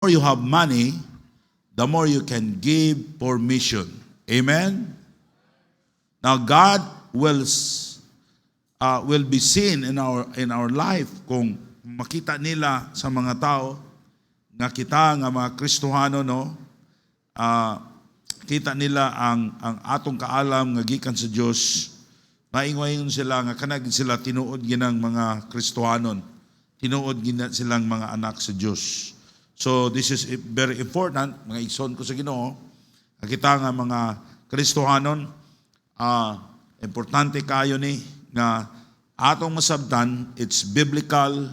more you have money, the more you can give for mission. Amen? Now, God will be seen in our life kung makita nila sa mga tao nga kita nga mga Kristohano, no, kita nila ang atong kaalam nga gikan sa Dios. Maingwayon sila nga kanag sila tinuod ginang mga Kristohanon, tinuod gina silang mga anak sa Dios. So this is very important, mga igsoon ko sa Ginoo, kita nga mga Kristohanon, importante kayo ni nga atong masabtan. It's biblical,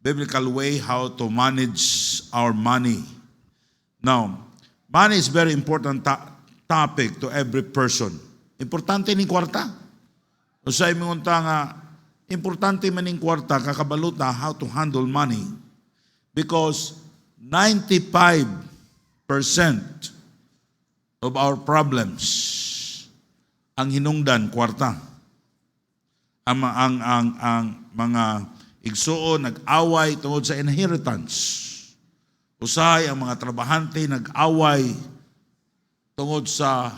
biblical way how to manage our money. Now, money is very important topic to every person. Importante ning kwarta. Usay mingunta nga importante man ning kwarta, kakabaluta how to handle money, because 95% of our problems ang hinungdan kwarta. Ang mga igsuon nag-away tungod sa inheritance. Usay ang mga trabahante nag-away tungod sa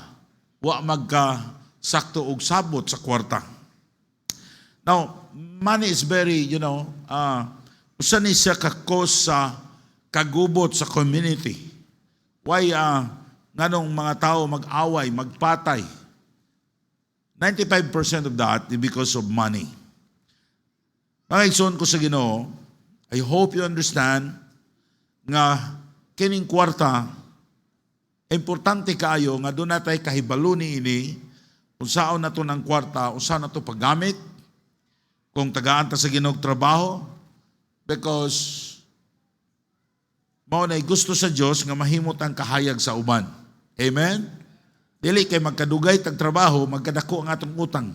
wa magka sakto og sabot sa kwarta. Now, money is very, usa ni siya ka-cause sa kagubot sa community. Why nganong mga tao mag-away, magpatay? 95% of that is because of money. Mga igsoon ko sa Ginoo, I hope you understand nga kining kwarta, importante kaayo nga doon natay kahibalo ni ini kung saan na to ng kwarta, kung saan na to paggamit, kung tagaan ta sa Ginoong trabaho, because mao na gusto sa Dios nga mahimot ang kahayag sa uban. Amen? Dili kay magkadugay tag trabaho, magkadako ang atong utang.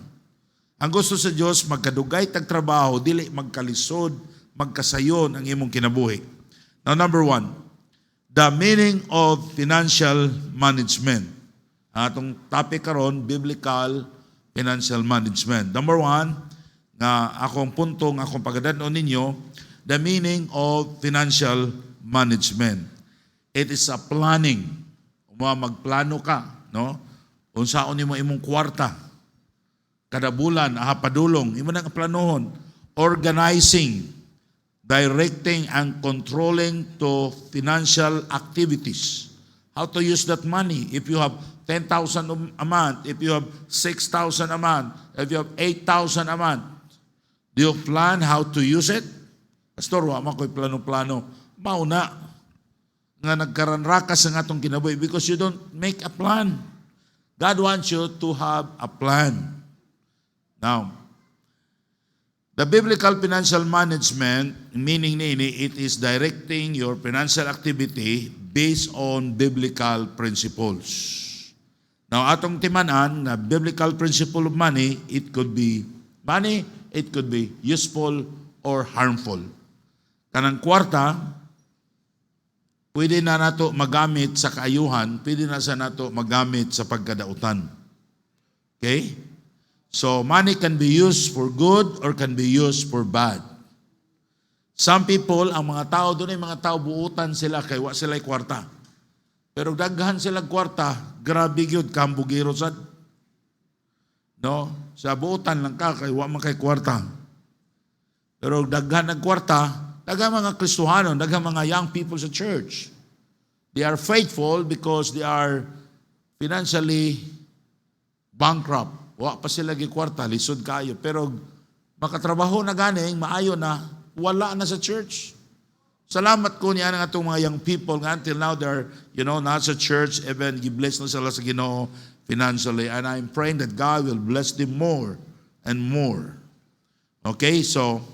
Ang gusto sa Dios magkadugay tag trabaho, dili magkalisod, magkasayon ang imong kinabuhi. Now, number 1, the meaning of financial management. Atong topic karon, biblical financial management. Number 1, nga akong puntong akong pagadanon ninyo, the meaning of financial management. It is a planning. Magplano ka, no? Unsaon nimo imong kwarta kada bulan, padulong, imo nang planohon. Organizing, directing and controlling to financial activities. How to use that money. If you have 10,000 a month, if you have 6,000 a month, if you have 8,000 a month, do you plan how to use it? Pastor, wa man ko'y plano-plano. Mauna nga nagkaranrakas ang atong kinabuhi because you don't make a plan. God wants you to have a plan. Now, the biblical financial management, meaning nini, it is directing your financial activity based on biblical principles. Now, atong timanan na biblical principle of money, it could be useful or harmful. Kanang kwarta, pwede na nato magamit sa kaayuhan, pwede na sa nato magamit sa pagkadautan. Okay? So, money can be used for good or can be used for bad. Some people, ang mga tao, doon ay mga tao, buutan sila kay wa sila'y kwarta. Pero daghan sila kwarta, grabe yun, kambugiro sad. No? Sa buutan lang ka, kay wa man kay kwarta. Pero daghan ng kwarta, daghang mga Kristohano, daghang mga young people sa church. They are faithful because they are financially bankrupt. Wa pa sila gikwarta, lisod kayo. Pero makatrabaho na ganing, maayo na, wala na sa church. Salamat ko niya ng atong mga young people nga until now they're, not sa church, even gibless na sila sa Ginoo financially. And I'm praying that God will bless them more and more. Okay, so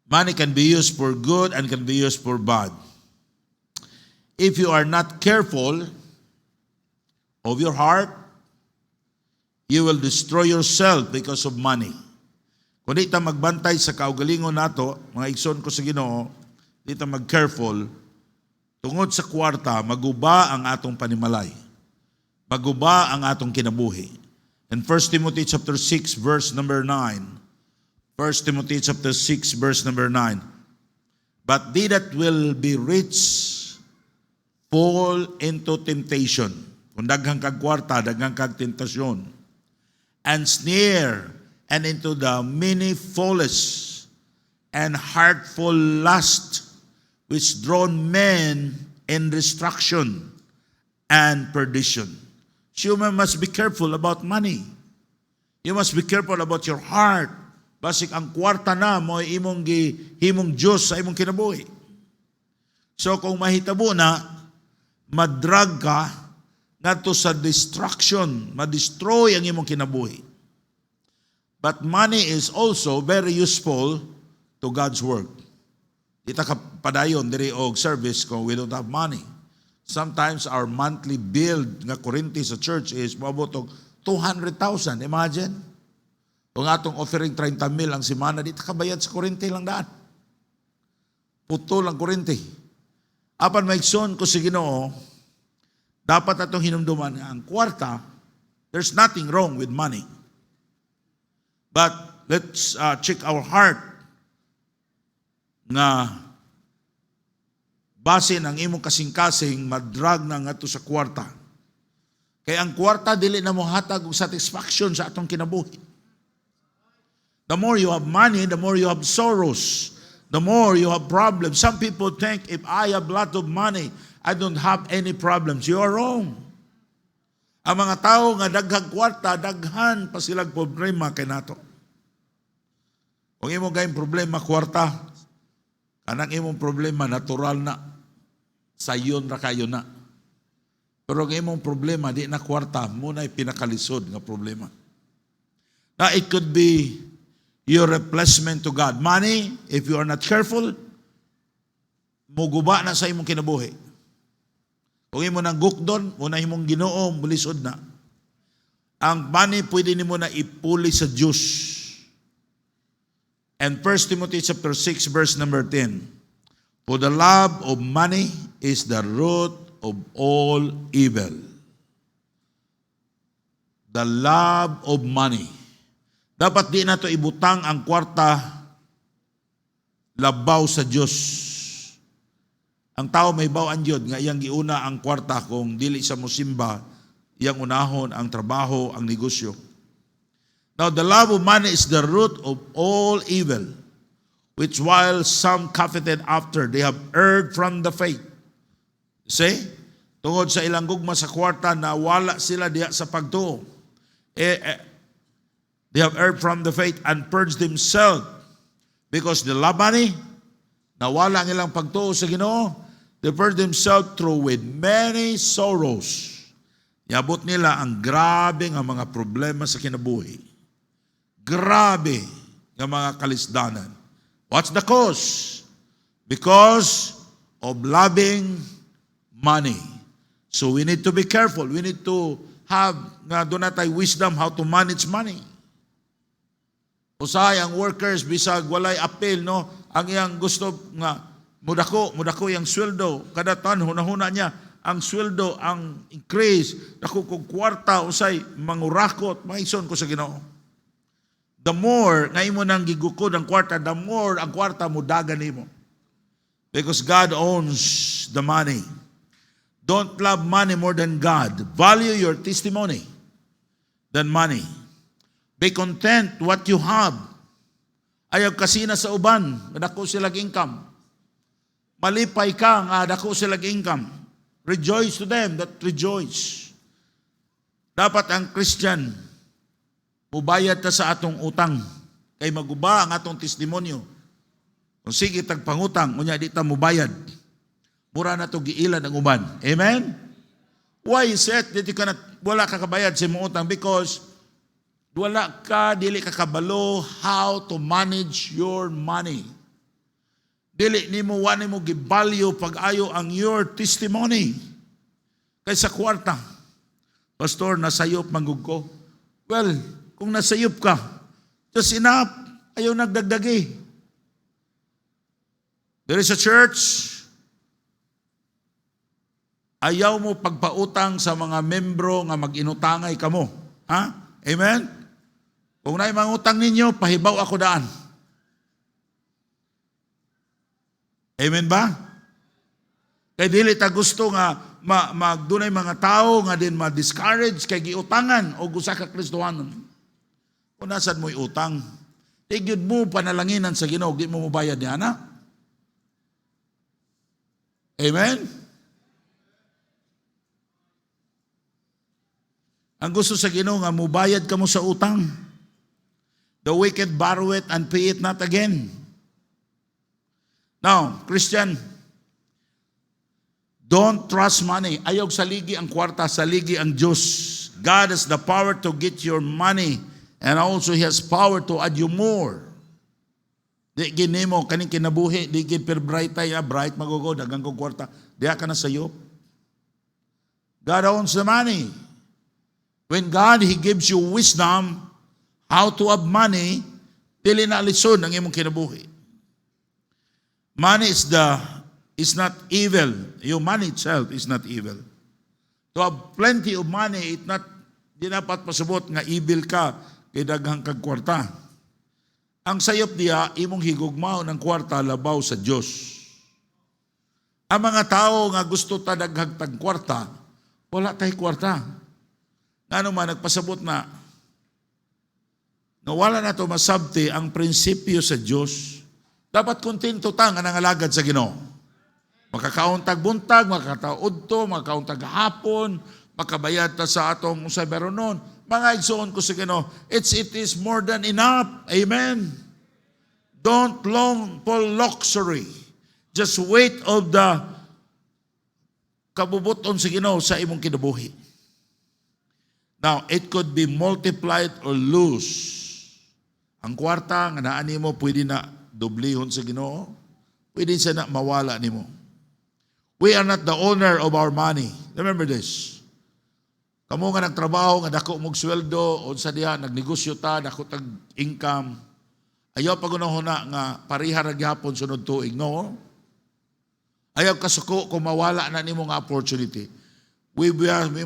money can be used for good and can be used for bad. If you are not careful of your heart, you will destroy yourself because of money. Kung di ta magbantay sa kaugalingon nato, mga igsoon ko sa Ginoo, di ta mag-careful, tungod sa kwarta, maguba ang atong panimalay. Maguba ang atong kinabuhi. In 1 Timothy chapter 6, verse number 9, 1 Timothy chapter 6, verse number 9. But they that will be rich fall into temptation. Kung daghang kag kwarta, daghang kag tentasyon. And snare, and into the many foolish and hurtful lust, which drawn men in destruction and perdition. So you must be careful about money. You must be careful about your heart. Basik ang kwarta na mo ay himong Diyos sa imong kinabuhi. So kung mahitabo na, madrag ka ngadto sa destruction, ma-destroy ang imong kinabuhi. But money is also very useful to God's work. Ita ka padayon diri og service kung we don't have money. Sometimes our monthly bill nga kuryente sa church is maabot og 200,000. Imagine. Kung atong offering 30,000 ang simana, di kabayad sa kuryente lang daan. Puto lang kuryente. Apan maigsoon ko sa Ginoo, dapat atong hinumduman ang kwarta, there's nothing wrong with money. But let's check our heart nga base ng imong kasing-kasing madrag na ngadto sa kwarta. Kaya ang kwarta dili na mo hatag og satisfaction sa atong kinabuhi. The more you have money, the more you have sorrows. The more you have problems. Some people think, if I have a lot of money, I don't have any problems. You are wrong. Ang mga tao nga daghang kwarta, daghan pa silang problema kay nato. Kung imong gayong problema kwarta, kanang imong problema natural na. Sayon ra kayo na. Pero ang imong problema di na kwarta, muna'y pinakalisod nga problema. Now it could be your replacement to God. Money, if you are not careful, muguba na sa imong kinabuhi. Kung imo nang gukdon, muna imong Ginoo, mulisod na. Ang money pwede nimo na ipuli sa Diyos. And 1 Timothy chapter 6 verse number 10. For the love of money is the root of all evil. The love of money. Dapat di na to ibutang ang kwarta labaw sa Diyos. Ang tao may bawaan Diyod nga iyang giuna ang kwarta kung dili sa musimba, iyang unahon ang trabaho, ang negosyo. Now the love of money is the root of all evil, which while some coveted after, they have erred from the faith. See? Tungod sa ilang gugma sa kwarta na wala sila diya sa pagtuo. They have erred from the faith and purged themselves because they love money. Nawala ang ilang pagtuo sa Ginoo. They purged themselves through with many sorrows. Yabot nila ang grabe nga mga problema sa kinabuhi. Grabe nga mga kalisdanan. What's the cause? Because of loving money. So we need to be careful. We need to have nga doon natay wisdom how to manage money. Usahay ang workers bisag walay appeal no, ang iyang gusto nga mudako yang sweldo kada taon hunahuna niya ang sweldo ang increase dako kog kwarta usay mangurakot maison ko sa Ginoo. The more nga imo nang gigukod ang kwarta, the more ang kwarta mo dagan nimo. Because God owns the money. Don't love money more than God. Value your testimony than money. Be content what you have. Ayaw kasina sa uban, dako silang income. Malipay ka nga dako silang income. Rejoice to them that rejoice. Dapat ang Christian, mubayad ta sa atong utang, kay maguba ang atong testimonyo. Kung sige tagpangutang, unya di ta mubayad. Mura na to giilan ang uban. Amen? Why is it that you cannot, wala ka kabayad sa imong utang? Because wala ka, dili ka kabalo how to manage your money. Dili nimo wani mo gibalyo pag-ayo ang your testimony. Kaysa kwarta. Pastor, nasayop manggug ko. Well, kung nasayop ka, just enough, ayaw nagdagdagi. There is a church, ayaw mo pagpautang sa mga membro nga mag-inutangay kamo. Ha? Amen? Kung naay mangutang ninyo, pahibaw ako daan. Amen ba? Kay dili ta gusto nga magdunay mga tao nga din ma-discourage kay giutangan o usa ka Kristohanon. Kung nasad mo'y utang, tigid mo panalanginan sa Ginoo, di mo mobayad niya na. Amen? Ang gusto sa Ginoo nga mubayad ka mo sa utang. The wicked borrow it and pay it not again. Now, Christian, don't trust money. Ayaw saligi ang kwarta, saligi ang Diyos. God has the power to get your money and also He has power to add you more. Di ginimo, kaning kinabuhi, di gin per bright tayo, bright magugo, dagang kong kwarta. Diya ka na sayo. God owns the money. When God, He gives you wisdom, how to have money, dili na alison ang imong kinabuhi. Money is not evil. Your money itself is not evil. To have plenty of money, di dapat pasabot nga evil ka kay daghang kag kwarta. Ang sayop diya, imong higugmao ng kwarta labaw sa Dios. Ang mga tao nga gusto ta daghang tag kwarta, wala tay kwarta. Ngano man nagpasabot na wala na to masabti ang prinsipyo sa Dios. Dapat kontento ta nga nangalagad sa Ginoo. Makakauntag buntag, makataudto, makakauntag hapon, makabayad ta sa atong usay beronon. Mga igsoon ko sa Ginoo, it is more than enough. Amen. Don't long for luxury. Just wait of the kabubuton sa Ginoo sa imong kinabuhi. Now, it could be multiplied or lose. Ang kwarta nga naa nimo pwede na dublihon sa Ginoo. Pwede siya na mawala nimo. We are not the owner of our money. Remember this. Kamo nga nagtrabaho, nga dako mong sweldo, o sa diya, nagnegosyo ta, dako tag income. Ayaw pagunahuna nga pariha ra gyapon sunod tuig. No? Ayaw kasuko kung mawala na nimo nga opportunity. We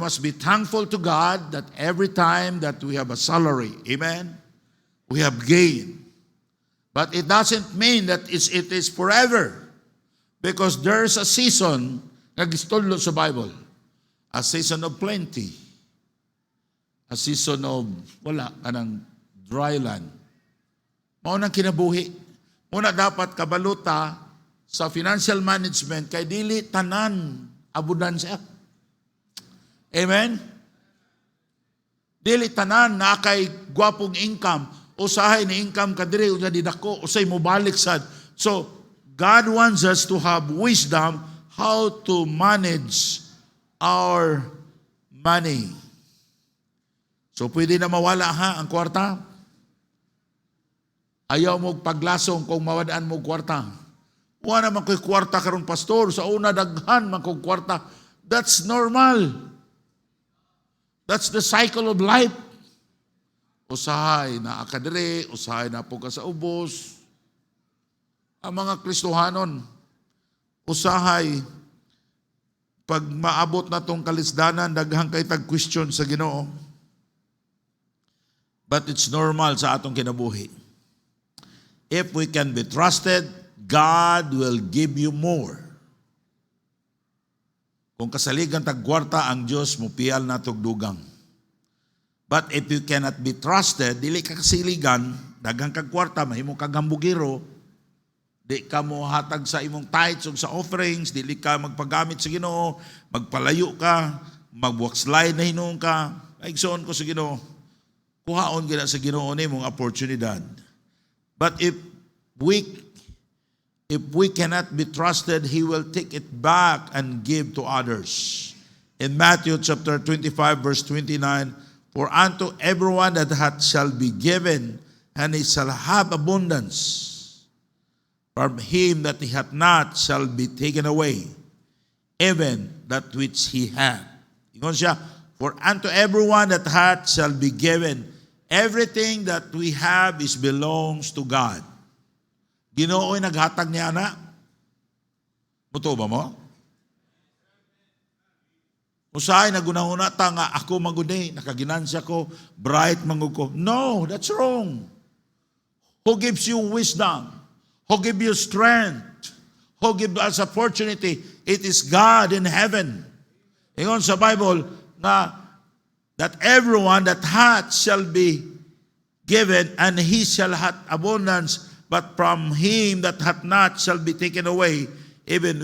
must be thankful to God that every time that we have a salary, amen, we have gain. But it doesn't mean that it is forever. Because there's a season, nagistudlo sa Bible, a season of plenty, a season of wala, kanang dry land. Maunang kinabuhi. Muna dapat kabaluta sa financial management kay dili tanan abudansya. Amen? Dili tanan na kay gwapong income, usahay ni income kadiri unya didako, usay mo balik sad. So, God wants us to have wisdom how to manage our money. So, pwede na mawala ha ang kwarta. Ayaw mo paglasong kung mawadaan mo kwarta. Wala naman ko'y kwarta karon pastor. Sa una, daghan man kong kwarta. That's normal. That's the cycle of life. Usahay na akadere, usahay na po ka sa ubos. Ang mga Kristohanon, usahay, pag maabot na tong kalisdanan, daghang kay tag-question sa Ginoo. But it's normal sa atong kinabuhi. If we can be trusted, God will give you more. Kung kasaligan tagkwarta ang Diyos, mupial na tugdugang. But if you cannot be trusted, dili ka kasiligan, daghang kagkwarta, mahimo kag hambugiro, di ka mo hatag sa imong tithes o sa offerings, dili ka magpagamit sa Ginoo, magpalayo ka, magwakslide na hinuon ka, igsoon ko sa Ginoo, kuhaon gina sa Ginoo ni mong oportunidad. But if we cannot be trusted, He will take it back and give to others. In Matthew chapter 25, verse 29, for unto everyone that hath shall be given, and he shall have abundance. From him that he hath not shall be taken away, even that which he hath. Ingon siya, for unto everyone that hath shall be given. Everything that we have belongs to God. Ginoo'y naghatag niya na. Buto ba mo? Usahay nagunahuna ta nga ako maguday, nakaginansya ko, bright mangug ko. No, that's wrong. Who gives you wisdom? Who gives you strength? who give us opportunity. It is God in heaven. Ingon sa Bible na that everyone that hath shall be given, and he shall have abundance, but from him that hath not shall be taken away, even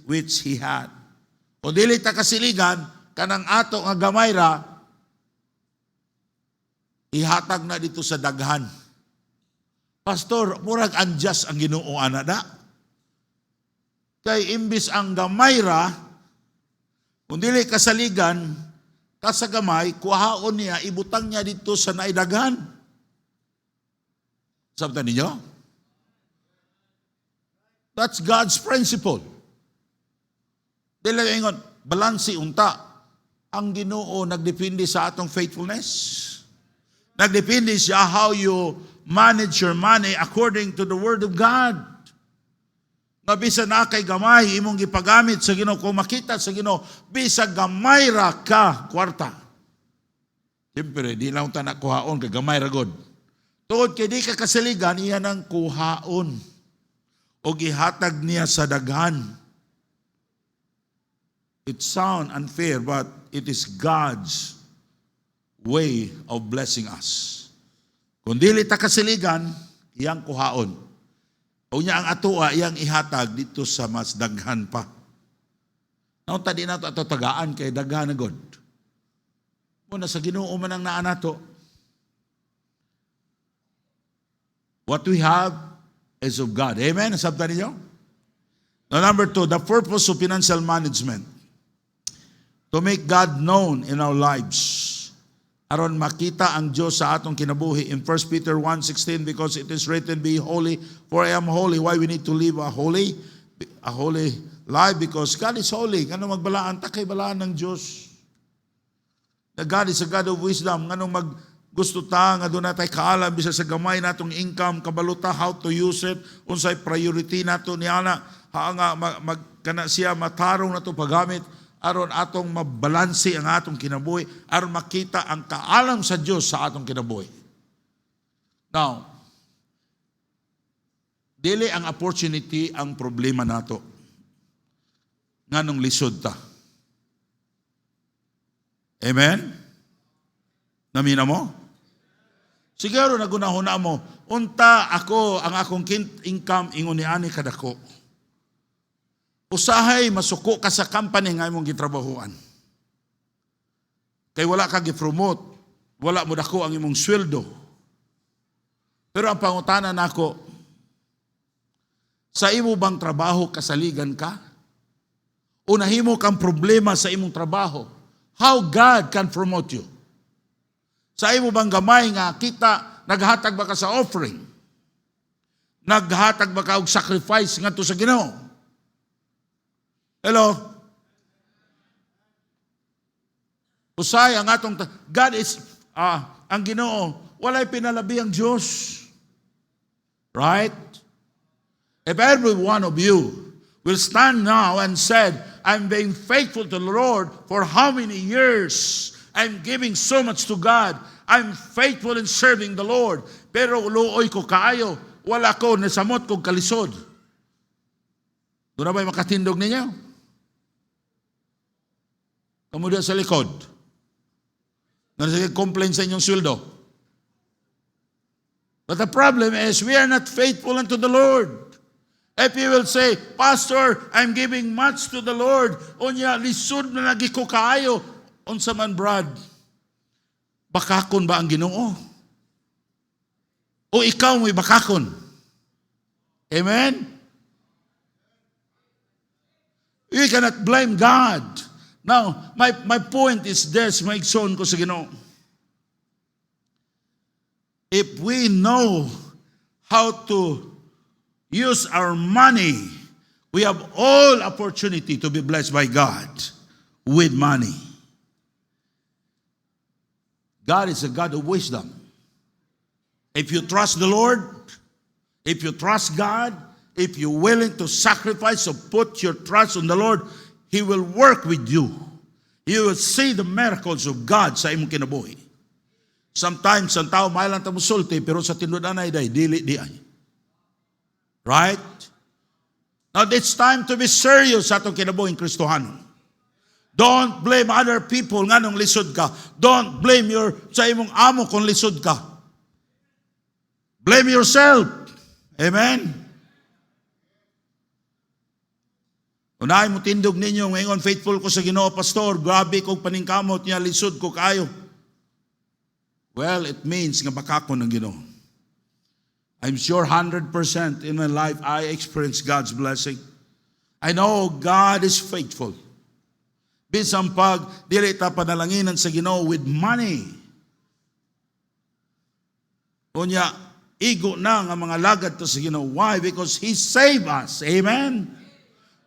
which he had. Kung dili ta kasiligan, kanang ato nga gamay ra, ihatag na dito sa daghan. Pastor, murag unjust ang Ginoo ana da. Kay imbis ang gamay ra, kung dili kasaligan, sa gamay, kuhaon niya, ibutang niya dito sa naidaghan. Sabta ninyo? That's God's principle. Dili ingon, balansi unta. Ang Ginoo nagdepende sa atong faithfulness. Nagdepende siya how you manage your money according to the Word of God. Nga bisa na kay gamay, imong gipagamit sa Ginoo. Kung makita sa Ginoo, bisa gamay ra ka kwarta. Siyempre, di lang ta nakuhaon kay gamay ra god. Tuod kay di ka kasaligan, iyan ang kuhaon. O gihatag niya sa daghan. It sounds unfair, but it is God's way of blessing us. Kung dili ta kasaligan, iyang kuhaon. O niya ang atua, iyang ihatag dito sa mas daghan pa. Naunta di nato ato tagaan kay daghan na god. Muna sa Ginoo man ang naa nato. What we have is of God. Amen? Sabta ninyo? Now, number 2, the purpose of financial management. To make God known in our lives. Aron makita ang Diyos sa atong kinabuhi. In 1 Peter 1:16, because it is written, be holy, for I am holy. Why we need to live a holy life? Because God is holy. Ngano magbalaan? Takay balaan ng Diyos. The God is a God of wisdom. Ngano gusto ta nga doon natay kaalam bisa sa gamay natong income, kabaluta how to use it, unsay priority nato niana, nga magkana siya matarong nato paggamit aron atong mabalanse ang atong kinabuhi, aron makita ang kaalam sa Dios sa atong kinabuhi. Now, dili ang opportunity ang problema nato. Nganong lisod ta. Amen? Namina mo? Siguro nagunahuna mo, unta ako ang akong income ingon ni ani kadako. Usahay masuko ka sa company nga imong gitrabahuan. Kay wala ka gi-promote, wala mo dako ang imong sweldo. Pero ang pangutana nako, sa imo bang trabaho kasaligan ka? O nahimo kang problema sa imong trabaho? How God can promote you? Sa imo bang gamay nga kita, naghatag ba ka sa offering? Naghatag ba ka og sacrifice ngadto sa Ginoo? Hello? Usay ang atong God is ang Ginoo, walay pinalabi ang Diyos. Right? If every one of you will stand now and said, I'm being faithful to the Lord for how many years? I'm giving so much to God. I'm faithful in serving the Lord. Pero luoy ko kaayo, wala ko nasamot kong kalisod. Doon na ba'y makatindog ninyo? Kamudian sa likod. Nag-complain sa inyong sweldo. But the problem is, we are not faithful unto the Lord. If you will say, Pastor, I'm giving much to the Lord, unya, lisod na lagi ko kaayo, unsa man brad, bakakon ba ang Ginoo? O ikaw may bakakon? Amen? You cannot blame God. Now, my point is this, maigsoon ko sa Ginoo. If we know how to use our money, we have all opportunity to be blessed by God with money. God is a God of wisdom. If you trust the Lord, if you trust God, if you're willing to sacrifice or put your trust on the Lord, He will work with you. You will see the miracles of God sa imong kinabuhi. Sometimes, ang tao mailang ta musulti, pero sa tinuod anay day, dili di ay. Right? Now, it's time to be serious sa atong kinabuhing Kristohanon. Don't blame other people nga nung lisod ka. Don't blame sa imong amo kung lisod ka. Blame yourself. Amen? Unahin mo tindog ninyo, ngayon faithful ko sa Ginoo, pastor, grabe kong paningkamot niya, lisod ko kayo. Well, it means nga baka ko ng Ginoo. I'm sure 100% in my life I experience God's blessing. I know God is faithful. Bisan pag dili ta panalanginan sa Ginoo with money. Unya, igo na nga mga lagad to sa Ginoo. Why? Because He saved us. Amen?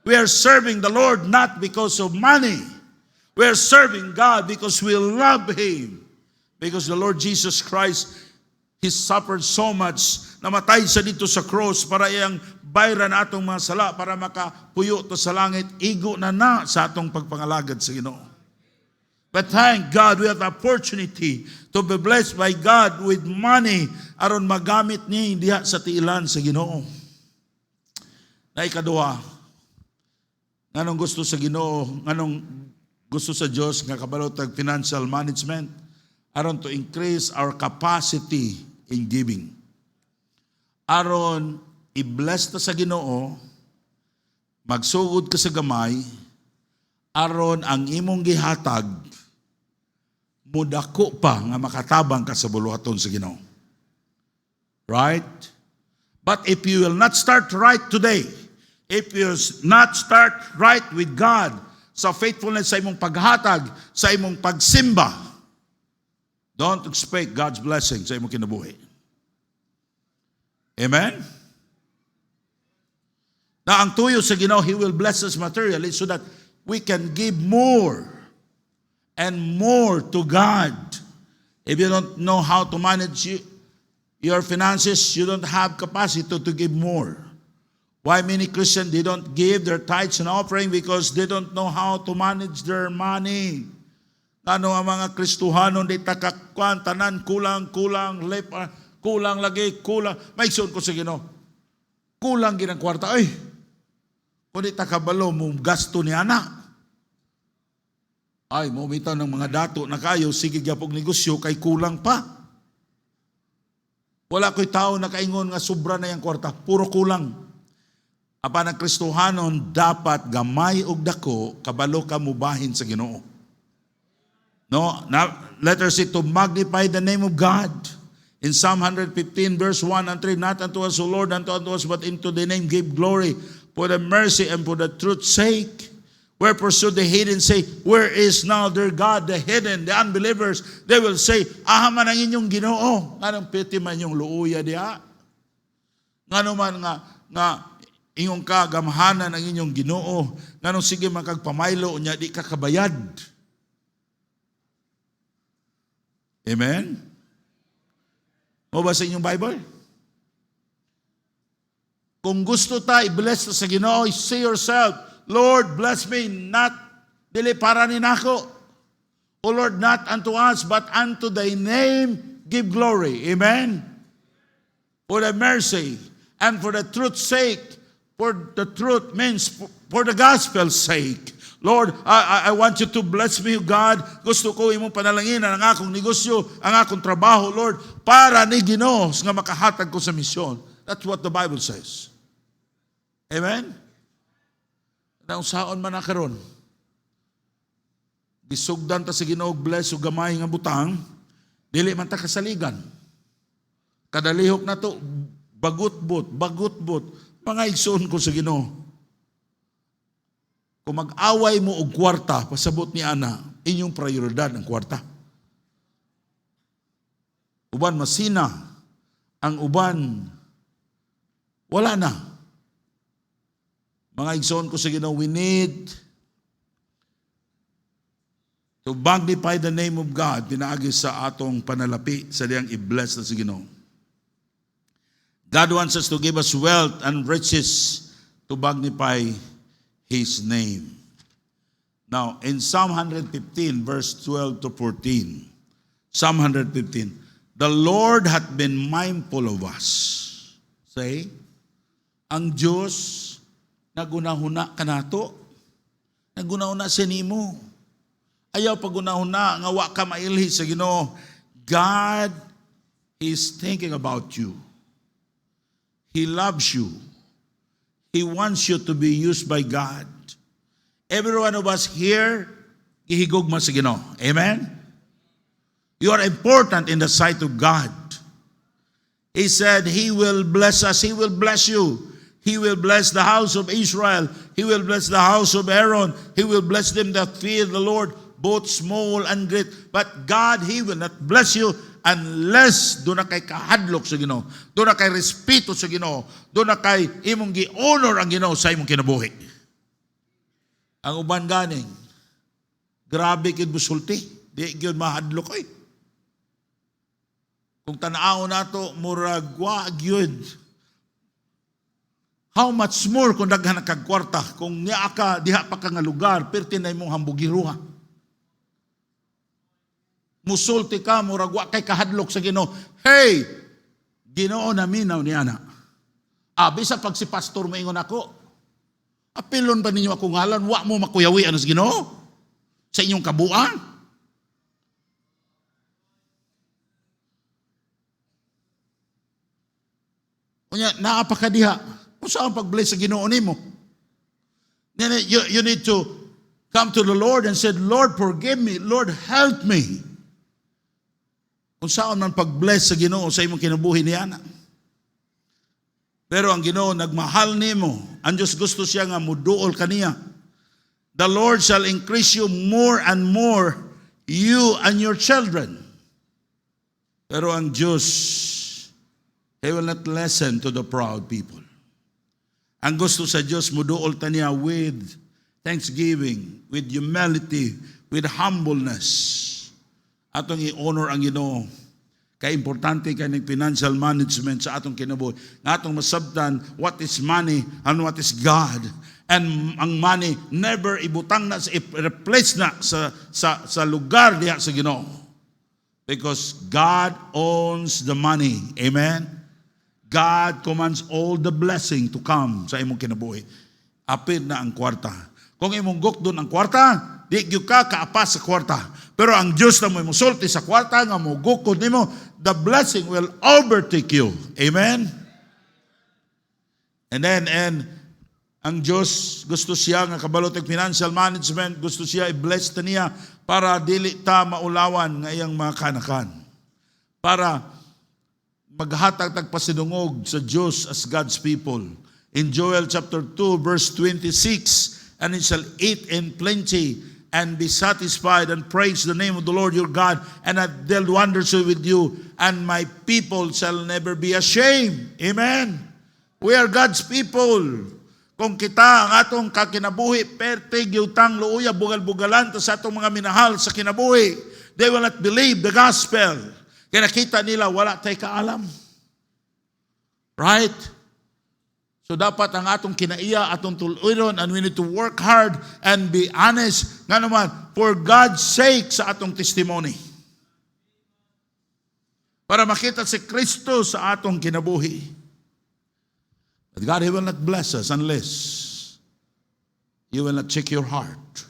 We are serving the Lord not because of money. We are serving God because we love Him. Because the Lord Jesus Christ, He suffered so much. Namatay siya dito sa cross para iyang bayran atong mga sala, para makapuyo to sa langit. Igo na sa atong pagpangalagad sa Ginoo. But thank God we have the opportunity to be blessed by God with money aron magamit niya diha sa tiilan sa Ginoo. Na ikaduha, nganong gusto sa Ginoo, nganong gusto sa Dios nga kabalo tag financial management aron to increase our capacity in giving. Aron i-bless ta sa Ginoo, magsugod ka sa gamay, aron ang imong gihatag mudako pa nga makatabang ka sa buluhaton sa Ginoo. Right? But if you will not start right today, if you will not start right with God sa faithfulness sa imong paghatag, sa imong pagsimba, don't expect God's blessing sa imong kinabuhi. Amen? Na ang tuyo sa Ginoo, He will bless us materially so that we can give more and more to God. If you don't know how to manage your finances, you don't have capacity to give more. Why many Christians, they don't give their tithes and offering because they don't know how to manage their money. Ano ang mga Kristohanon, di takakwan, tanan, kulang, lagi, kulang. May ikson ko sa Ginoo, kulang ginang kwarta. Ay, kung di takabalo mo gasto ni anak. Ay, mumitaw ng mga dato na kayo, sige gyapong negosyo, kay kulang pa. Wala ko'y tao na kaingon nga sobra na yung kwarta, puro kulang. Apan ang Kristohanon, dapat gamay og dako, kabalo ka mubahin sa Ginoo. No, now, let us see to magnify the name of God. In Psalm 115 verse 1 and 3, not unto us, O Lord, unto us, but into the name give glory for the mercy and for the truth's sake. Wherefore should the heathen say, where is now their God? The heathen, the unbelievers, they will say, man ang inyong Ginoo. Nganong piti man yung luuya diha? Ngano man nga inyong kagamhanan ang inyong Ginoo. Nganong sige makagpamaylo niya, di ka kabayad. Amen? O ba sa inyong Bible? Kung gusto ta, i-bless ta sa Ginoo, say yourself, Lord, bless me, not dili para ni nako. O Lord, not unto us, but unto thy name give glory. Amen? For the mercy and for the truth's sake. For the truth means for the gospel's sake. Lord, I want you to bless me, God. Gusto ko imong panalanginan ang akong negosyo, ang akong trabaho, Lord, para ni Ginoo nga makahatag ko sa misyon. That's what the Bible says. Amen? Naunsaon man na karon. Bisugdan ta sa Ginoo, bless o gamay nga butang, dili man ta kasaligan. Kadalihok na to, bagutbot, mga igsoon ko sa Ginoo. Kung mag-away mo og kwarta, pasabot ni ana, inyong prioridad ang kwarta. Uban masina, ang uban wala na. Mga igsoon ko sa Ginoo, we need to magnify the name of God, pinaagi sa atong panalapi, sa diyang i-bless na sa Ginoo. God wants us to give us wealth and riches to magnify His name. Now, in Psalm 115, verse 12 to 14, Psalm 115, the Lord hath been mindful of us. Say, ang Diyos nagunahuna ka nato. Nagunahuna siya nimo. Ayaw pagunahuna nga wa ka mailhi sa Ginoo. God is thinking about you. He loves you. He wants you to be used by God. Every one of us here, ihigugma sa Ginoo. Amen? You are important in the sight of God. He said, He will bless us. He will bless you. He will bless the house of Israel. He will bless the house of Aaron. He will bless them that fear the Lord, both small and great. But God, He will not bless you unless doon na kay kahadlok sa Ginoo. Doon na kay respeto sa Ginoo. Doon na kay imong gi-honor ang Ginoo sa imong kinabuhi. Ang uban ganing, grabe kid busulti. Di gyud mahadlok oy. Kung tanaw nato murag wa gyud. How much more kung daghan kag kwarta, kung niya ka diha pa ka nga lugar, perti na imong hambugiruha. Musulti ka, murag wa kay kahadlok sa Ginoo. Hey, Ginoo na minaw ni ana. Abi sa pag si pastor moingon ako, apilon ba ninyo ako ngalan, wa mo makuyawi ano sa Ginoo? Sa inyong kabuang? Unya, naapakadiha. Kung saan pag-bless sa Ginoo nimo? You need to come to the Lord and say, Lord, forgive me. Lord, help me. Kung saan man pag-bless sa Ginoo sa imong kinabuhi niya. Pero ang Ginoo nagmahal nimo. Ang Diyos gusto siya nga muduol kaniya. The Lord shall increase you more and more, you and your children. Pero ang Diyos, He will not listen to the proud people. Ang gusto sa Diyos, muduol ta niya with thanksgiving, with humility, with humbleness. Atong i-honor ang Ginoo. Kaya importante kay ng financial management sa atong kinabuhi. Nga atong masabtan what is money and what is God. And ang money never ibutang na, i-replace na sa lugar diha sa Ginoo. Because God owns the money. Amen? God commands all the blessing to come sa imong kinabuhi. Apid na ang kwarta. Kung imong gukdon ang kwarta, di gyud ka kaapas sa kwarta. Pero ang Diyos na mo musulti sa kwarta nga mo gukod nimo, the blessing will overtake you. Amen. And ang Diyos gusto siya nga kabalot ng financial management, gusto siya i-bless ta niya para dili ta maulawan nga iyang mga kanakan. Para maghatag tagpasidungog sa Diyos as God's people. In Joel chapter 2 verse 26, and it shall eat in plenty and be satisfied and praise the name of the Lord your God, and hath dealt wonders with you, and my people shall never be ashamed. Amen. We are God's people. Kung kita ang atong kakinabuhi, perte, giutang, luuya, bugal-bugalan, sa atong mga minahal sa kinabuhi, they will not believe the gospel. Kaya nakita nila, wala tayo kaalam. Right? So dapat ang atong kinaiya, atong tuluron, and we need to work hard and be honest, nga naman, for God's sake sa atong testimony. Para makita si Kristo sa atong kinabuhi. But God, He will not bless us unless you will not check your heart.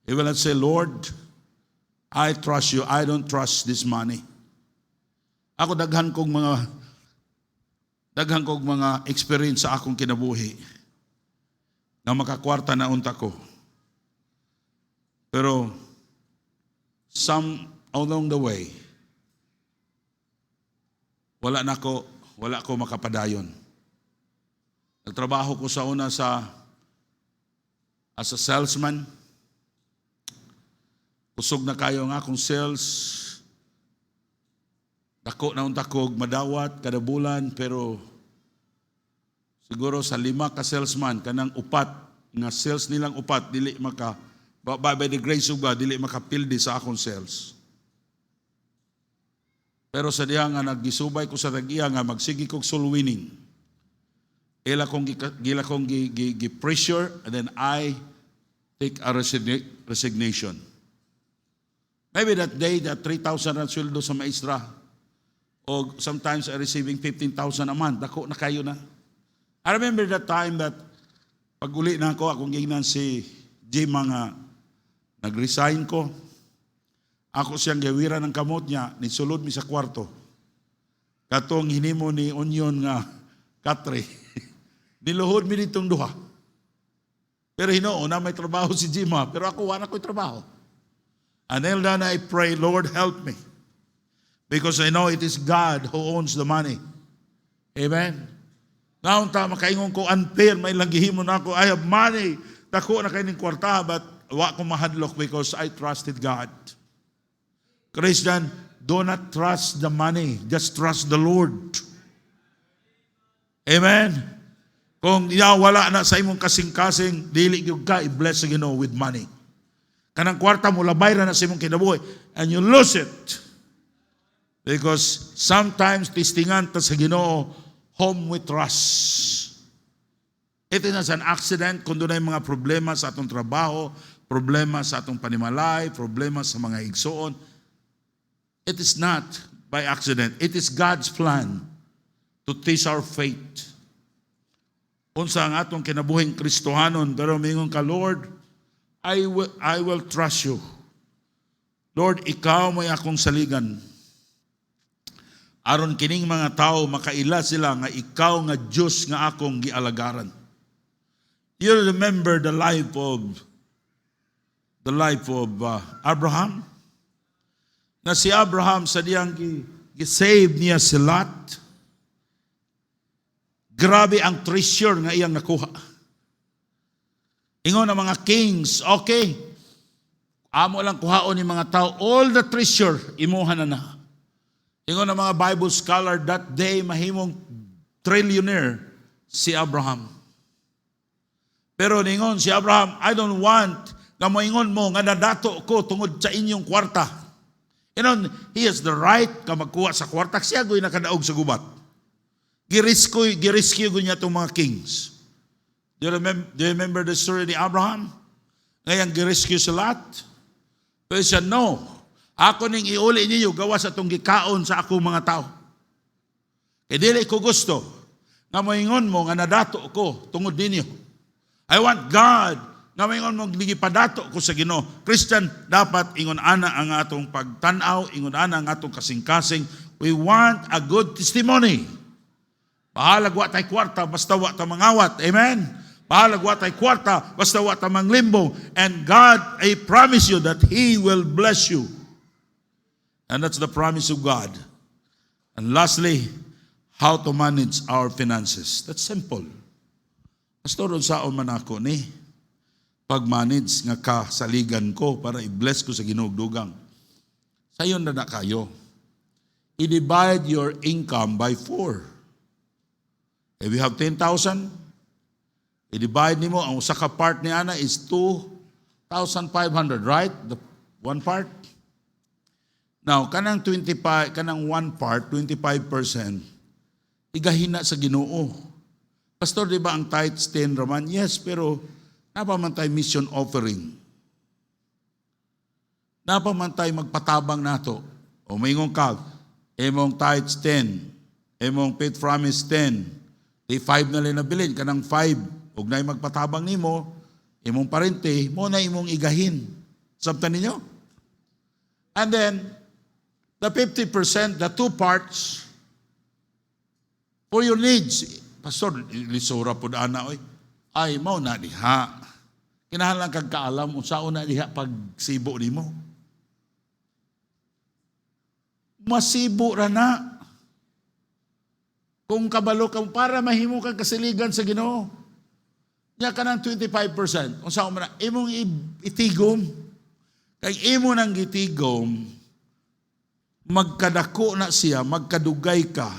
He will not say, Lord, I trust you. I don't trust this money. Ako daghan kong mga experience sa akong kinabuhi na makakwarta na unta ko. Pero some along the way, wala ko makapadayon. Nagtrabaho ko sa una as a salesman. Kusog na kayo ang akong sales. Dako na unta ko madawat kada bulan, pero siguro sa 5 ka salesman kanang upat nga sales nilang upat dili maka by the grace of God dili makapildi sa akong sales. Pero sa diha nga naggisubay ko sa tag-iya nga magsigi kog soul winning. Gila kong pressure, and then I take a resignation. Maybe that day that 3,000 ang sweldo sa maestra, o sometimes I receiving 15,000 a month. Dako na kayo na. I remember that time that Pag uli na ako, akong gingnan si Jim nga nag-resign ko. Ako siyang gawira ng kamot niya, nisulod mi sa kwarto. Katong hinimo ni Onion nga katre. Niluhod mi ditong duha. Pero hinoo na may trabaho si Jim ha, pero ako wala ko'y trabaho. And then I pray, Lord, help me. Because I know it is God who owns the money. Amen? Naon ta, makaingon ko, unfair, may langgihimo na ako, I have money. Dako na kayo ng kwarta, but wa ko mahadlok because I trusted God. Christian, do not trust the money. Just trust the Lord. Amen? Kung wala na sa imong kasing-kasing, dili gyud ka i-bless sa Ginoo with money. Kanang kwarta mo labay ra na sa imong kinabuhi and you lose it. Because sometimes tistingan ta sa Ginoo, home with trust. It is an accident kung doon ay mga problema sa atong trabaho, problema sa atong panimalay, problema sa mga igsoon. It is not by accident. It is God's plan to test our faith. Unsa ang atong kinabuhing Kristohanon, pero mingon ka, Lord, I will trust you. Lord, ikaw may akong saligan. Aron kining mga tao makaila sila nga ikaw nga Diyos nga akong gialagaran. You remember the life of Abraham? Na si Abraham sa diyang gi-save niya si Lot. Grabe ang treasure nga iyang nakuha. Ingon ang mga kings, okay, amo lang kuhaon ni mga tao, all the treasure, imuha na. Ingon ang mga Bible scholar, that day, mahimong trillionaire si Abraham. Pero ningon si Abraham, I don't want nga moingon mo nga nadato ko tungod sa inyong kwarta. He has the right ka magkuha sa kwarta, siya go'y nakadaog sa gubat. Girescue niya itong mga kings. Do you remember the story ni Abraham? Ngayang girescue sa Lot? Pero siya, no. Ako ning iuli ninyo, gawas atong gikaon sa akong mga tao. E dili ko gusto nga moingon mo nga nadato ko tungod ninyo. I want God nga moingon mo gipadato ko sa Ginoo. Christian, dapat ingon ana ang atong pagtanaw, ingon ana ang atong kasing-kasing. We want a good testimony. Pahalag wa tay kwarta, basta wa ta mangawat. Amen? Pahalag wa tay kwarta, basta wa ta manglimbong. And God, I promise you that He will bless you. And that's the promise of God. And lastly, how to manage our finances. That's simple. Pastor, unsaon man ako ni pag-manage nga kasaligan ko para i-bless ko sa ginugdugang. Sayon na kayo. I-divide your income by 4. If you have 10,000, i-divide nimo ang usa ka part ni ana is 2,500, right? The one part. Now, kanang 25, kanang one part, 25%, igahina sa Ginoo. Pastor, di ba ang tithes 10 raman? Yes, pero napamantay mission offering. Napamantay magpatabang nato. O mayingon ka, emong tithes 10, emong faith promise 10, di 5 na lang nabilin, kanang 5, huwag na magpatabang nimo, imong parente, mo na imong igahin. Sabtan ninyo? And then, the 50%, the 2 parts, for your needs. Pastor, lisura po na ana, oy. Ay, mau na diha. Kinahanglan kag kaalam, unsaon na diha pag sibo nimo. Masibo ra na. Kung kabalo ka, para mahimo kang kasiligan sa Ginoo. Nya ka ng 25%. Kung saan mo na, imong itigom. Kay imo nang gitigom, magkadako na siya, magkadugay ka,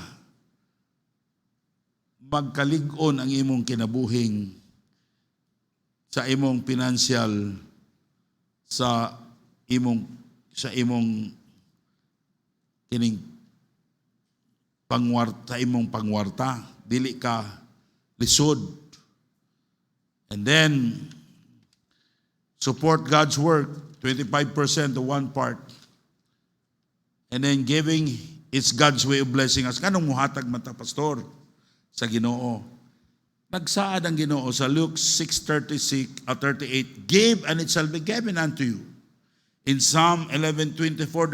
magkalig-on ang imong kinabuhing sa imong financial, sa imong kining pangwarta, imong pangwarta, dili ka lisod. And then support God's work, 25% to one part. And then giving, it's God's way of blessing us. Kanong muhatag man ta, pastor, sa Ginoo? Nagsaad ang Ginoo sa Luke 6:36 at 38, "Give and it shall be given unto you." In Psalm 11:24,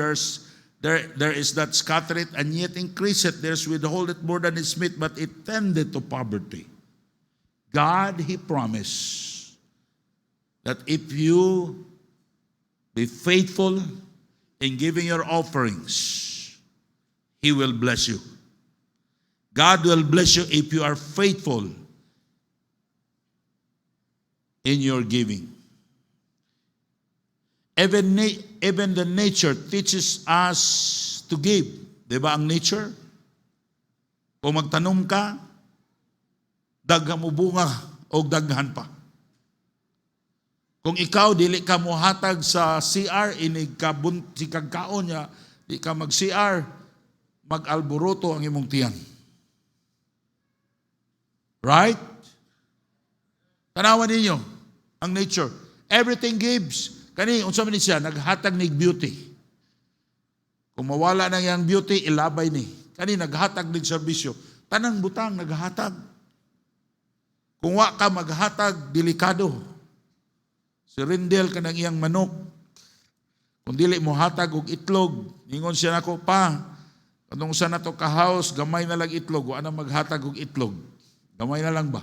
there is that scattereth and yet increaseth, there's withholdeth more than is meet, but it tendeth to poverty. God, He promised that if you be faithful in giving your offerings, He will bless you. God will bless you if you are faithful in your giving. Even the nature teaches us to give. Di ba ang nature? Kung magtanom ka, daghan mo bunga o daghan pa. Kung ikaw, dili ka muhatag sa CR, inig ka si kagkaon niya, di ka mag-CR, mag-alboroto ang imong tiyan. Right? Tanawan ninyo ang nature. Everything gives. Kani, unsa man ni siya, naghatag ni beauty. Kung mawala na yang beauty, ilabay ni. Kani, naghatag ni serbisyo. Tanang butang, naghatag. Kung wa ka maghatag, delikado. Si Rindel ka ng iyang manok. Kung dili mo hatag og itlog, ingon siya nako pa, kanong sa nato ka house, gamay na lang itlog, wa na maghatag og itlog. Gamay na lang ba?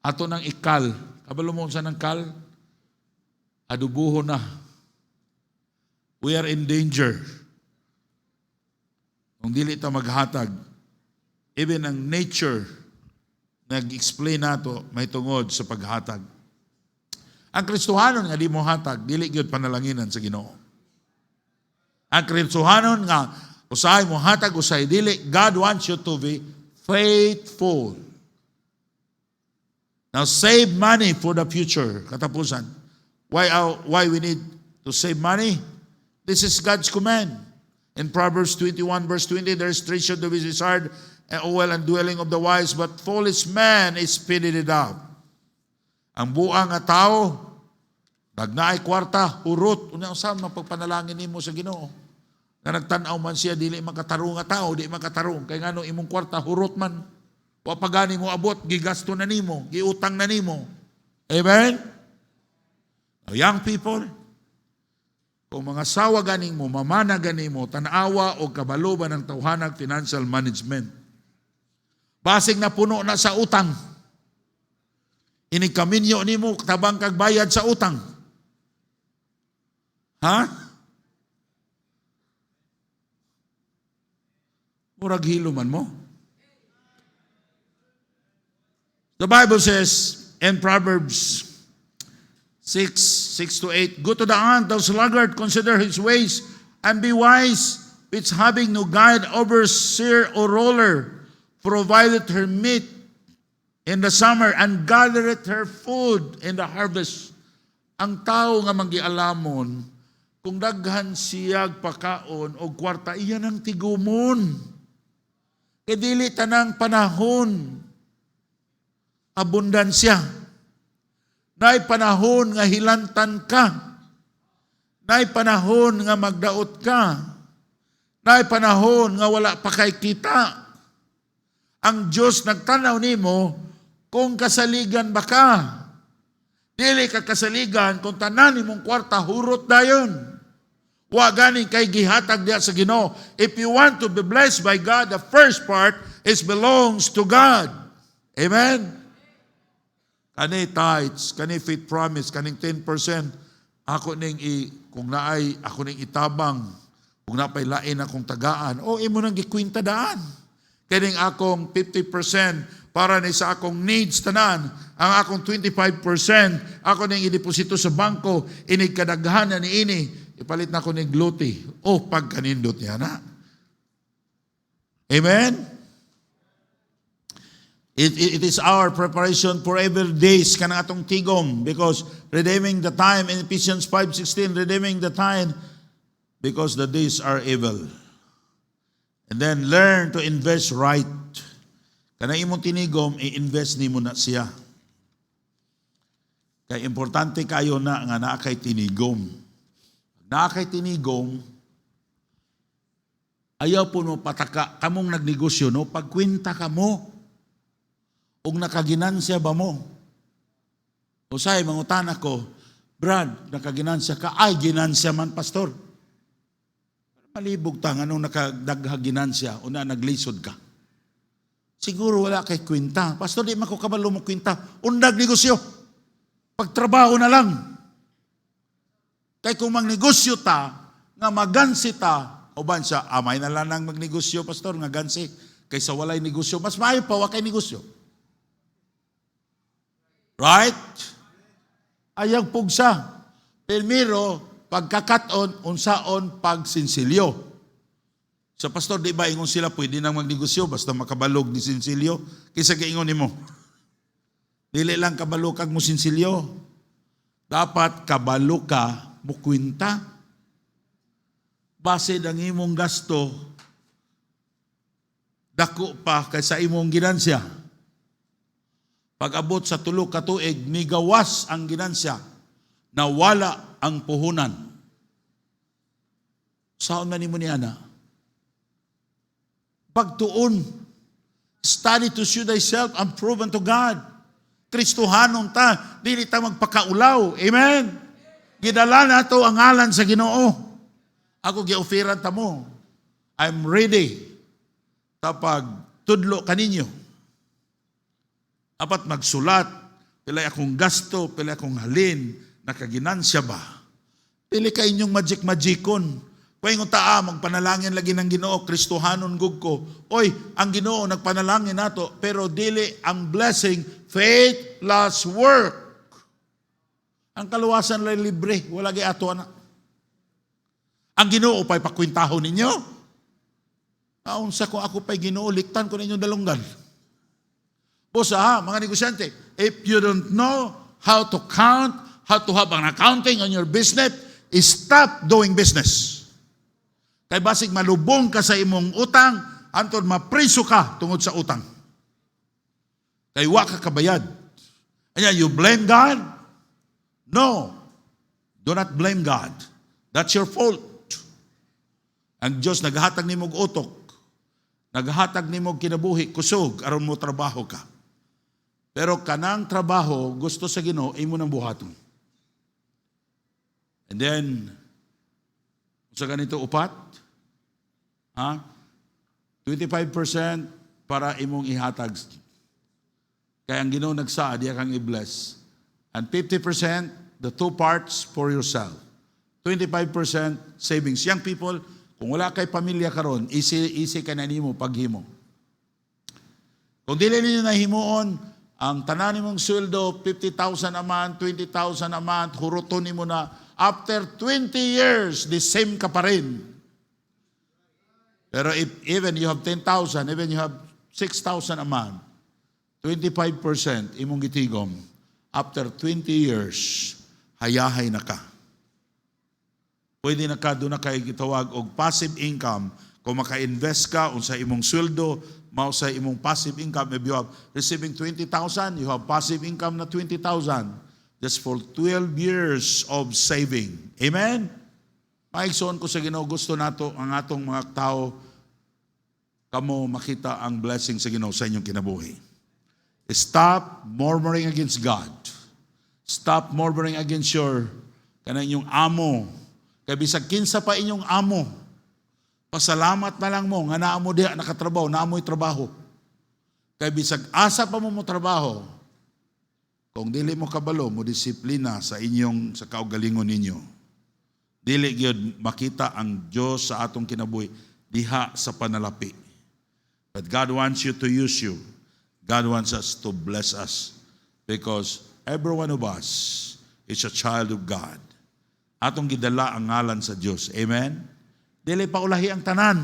Ato nang ikal. Kabalo mo sa nang kal? Adubuho na. We are in danger. Kung dili ta maghatag, even ang nature nag-explain nato may tungod sa paghatag. Ang Kristohanon nga di mo hatag, dili gyud panalanginan sa Ginoo. Ang Kristohanon nga usahay mo hatag, usahay dili, God wants you to be faithful. Now save money for the future. Katapusan. Why we need to save money? This is God's command. In Proverbs 21 verse 20, there is treasure to be desired, and oil and dwelling of the wise, but foolish man is spitted it out. Ang buang nga tao, nagnaay kwarta, hurot, unya usab mapagpanalangin nimo sa Ginoo. Nga nagtan-aw man siya, dili makatarong nga tao, dili makatarong. Kay ngano imong kwarta, hurot man. Wa pagani mo abot, gigasto na nimo, giutang na nimo. Amen? Now, young people, kung mga sawa ganing mo, mamana ganing mo, tanawa o kabaloban ng tawhanag financial management. Basig na puno na sa utang. Inikaminyo ni mo, tabang kagbayad sa utang. Ha? Murag hilo man mo. The Bible says in Proverbs 6:6-8, "Go to the ant, thou sluggard, consider his ways, and be wise, which having no guide, overseer or ruler, provideth her meat in the summer, and gathereth her food in the harvest." Ang tao nga magialamon, kung daghan siyag pakaon o kwarta, iyan ang tigumon. Kaya dili tanang panahon, abundansya. Nay panahon nga hilantan ka. Nay panahon nga magdaot ka. Nay panahon nga wala pa kay kita. Ang Diyos nagtanaw nimo kung kasaligan ba ka. Dili ka kasaligan kung tanan nimong kwarta hurot dayon. Wa gani kay gihatag diha sa Ginoo. If you want to be blessed by God, the first part is belongs to God. Amen? Kani tithes, kani faith promise, kaning 10%, ako ning kung naay, ako ning itabang, kung napay lain akong tagaan, imo nang gikwinta daan. Kaning akong 50% para ni sa akong needs tanan, ang akong 25%, ako ning ideposito sa bangko, inig kadaghanan ni ini, ipalit na ko ning gluti. Pagkanindot niya na. Amen? It is our preparation for every days kanang atong tigom, because redeeming the time in Ephesians 5:16, redeeming the time because the days are evil. And then learn to invest right. Kanang imong tinigom, i-invest nimo na siya. Kaya importante kayo na nga naa kay tinigom. Naa kay tinigom, ayaw po no pataka kamong nagnegosyo no, pagkwenta ka mo. ug nakaginansya ba mo? Usay mangutan ako, Brad, nakaginansya ka? Ay, ginansya man, pastor. Malibog ta, anong nakadagha-ginansya o na naglisod ka? Siguro wala kay kwinta. Pastor, di man ko kabalo mo kwinta. Undag negosyo. Pagtrabaho na lang. Kay kung magnegosyo ta, nga magansi ta, o ba siya, amay na lang ang magnegosyo, pastor, nga gansi. Kaysa walay negosyo, mas maayo pa, wakay negosyo. Right? Ayang pugsa. Primero, pagkakaton, unsaon, pagsinsilyo. So, pastor, di ba ingon sila pwede nang magnegosyo basta makabalog ni sinsilyo? Kaysa kaingon mo. Dili lang kabalo kag mo sinsilyo. Dapat kabalo ka mo kwinta. Base ng imong gasto, dako pa kaysa imong ginansya. Pag abot sa 3 ka tuig, migawas ang ginansya, nawala ang puhunan. Saan man nimo ni ana? Pagtuon, study to show thyself unproven to God. Kristohanon ta, dili ta magpakaulaw. Amen? Gidala na to ang ngalan sa Ginoo. Ako gi-offeran ta mo. I'm ready. Tapag tudlo kaninyo. Apat magsulat, pilay akong gasto, pilay akong halin, nakaginansya ba? Pili ka inyong magic-magicon. Paingon taa, magpanalangin lagi ng Ginoo, Kristohanon gug ko. Oy, ang Ginoo nagpanalangin nato, pero dili ang blessing, faith plus work. Ang kaluwasan lay libre, wala gi ato ana. Ang Ginoo pay pakwintahon ninyo. Aunsa ko ako pay Ginoo, liktan ko ninyo dalunggan. Bosa mga negosyante, if you don't know how to count, how to have an accounting on your business, stop doing business. Kay basig malubong ka sa imong utang, antod mapriso ka tungod sa utang. Kay wa ka kabayad. Anya, you blame God? No. Do not blame God. That's your fault. Ang Diyos naghatag nimog utok, naghatag nimog kinabuhi, kusog, aron mo trabaho ka. Pero kanang trabaho, gusto sa Ginoo, imo nang buhaton. And then, sa ganito upat, 25% para imong ihatag. Kaya ang Ginoo nagsaad, diya kang i-bless. And 50%, the 2 parts for yourself. 25% savings. Young people, kung wala kay pamilya karon, easy ka na nimo paghimo. Kung dili ninyo nahimuon, ang tanan nimong sweldo, 50,000 a month, 20,000 a month, huruton nimo na, after 20 years, the same ka pa rin. Pero if even you have 10,000, even you have 6,000 a month, 25% imong gitigom, after 20 years, hayahay na ka. Pwede na ka, doon na kayo gitawag og passive income. Kung maka-invest ka, unsa imong sweldo, mao sa imong passive income. If you have receiving 20,000, you have passive income na 20,000. Just for 12 years of saving. Amen? Maigsoon ko sa Ginoo, gusto nato ang atong mga tao kamo makita ang blessing sa Ginoo sa inyong kinabuhi. Stop murmuring against God. Stop murmuring against your kanang inyong amo. Kaya bisag kinsa pa inyong amo, pasalamat na lang mo nga naa mo diha nakatrabaho, naa mo'y trabaho. Kaya bisag asa pa mo trabaho, kung dili mo kabalo, mo disiplina sa inyong sa kaugalingon ninyo. Dili gyud makita ang Dios sa atong kinabuhi diha sa panalapi. But God wants you to use you. God wants us to bless us because every one of us is a child of God. Atong gidala ang ngalan sa Dios. Amen? Dili pa ulahi ang tanan.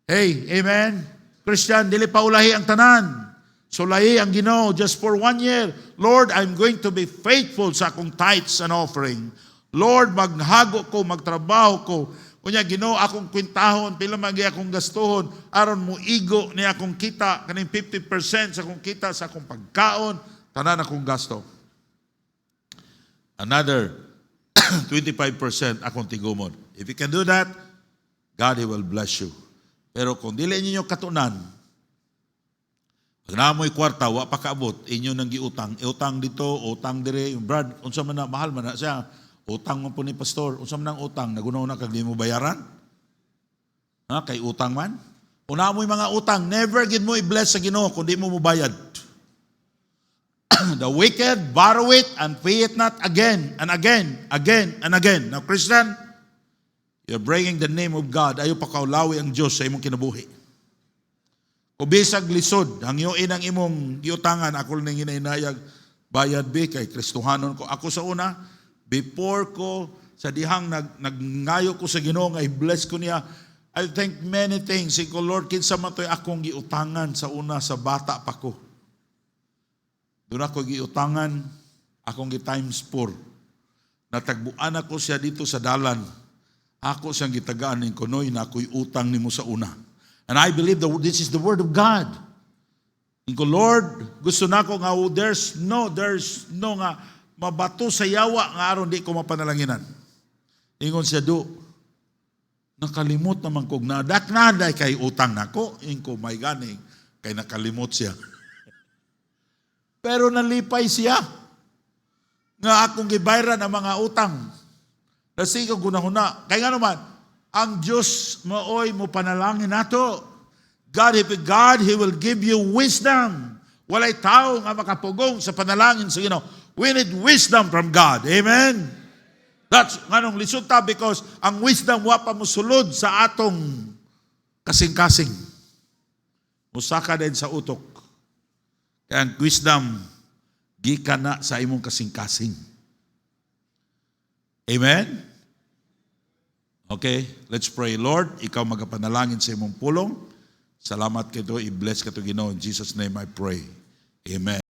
Hey, amen? Christian, dili pa ulahi ang tanan. So lahi ang Ginoo just for 1 year. Lord, I'm going to be faithful sa akong tithes and offering. Lord, maghago ko, magtrabaho ko. Kunya Ginoo, akong kwintahon, pila magi akong gastuhon, aron mo igo ni akong kita, kaning 50% sa akong kita, sa akong pagkaon, tanan akong gasto. Another 25% akong tigumon. If you can do that, God, He will bless you. Pero kung dili ninyo katunan, Pag naamoy kwarta, wa pa kaabot, inyo nang giutang. Utang dito, utang dire. Brad, unsa man na, mahal man na siya. Utang mo po ni pastor. Unsa man ang utang, nagunaw na kag di mo bayaran? Ha, kay utang man? Una mo'y mga utang, never gid mo i-bless sa Ginoo kung di mo mubayad. The wicked borrow it and pay it not again and again, again and again. Now, Christian, you're bringing the name of God. Ayaw pa kaulawi ang Diyos sa imong kinabuhi. Kung bisag lisod, hangyoin ang imong giutangan, ako lang hinahinayag, bayad be kay Kristohanon ko. Ako sa una, before ko, sa dihang nagngayo ko sa Ginoo nga i-bless ko niya, I think many things. Ko, Lord, kinsa man to'y akong giutangan sa una, sa bata pa ko. Doon ako giutangan, akong gi-times 4. Natagbuan ako siya dito sa dalan. Ako siyang gitagaan ng kunoy na ako'y utang nimo sa una. And I believe that this is the word of God. Ko, Lord, gusto na ko nga, there's no nga, mabato sa yawa nga aron di ko mapanalanginan. Ingon siya do, nakalimot naman kog naday kay utang nako, inko may ganing, kay nakalimot siya. Pero nalipay siya, nga akong gibayran ang mga utang. Nasigaw gunahuna, kay nga naman, ang Diyos mooy mo panalangin nato. God, He will give you wisdom. Walay tao nga makapugong sa panalangin sa Ginoo. We need wisdom from God. Amen? That's nganong lisod ta because ang wisdom wa pa mosulod sa atong kasing-kasing. Musaka din sa utok. Kaya ang wisdom gikan na sa imong kasing-kasing. Amen? Okay, let's pray. Lord, ikaw magapanalangin sa imong pulong. Salamat kito, i-bless ka to Ginoo. In Jesus' name I pray. Amen.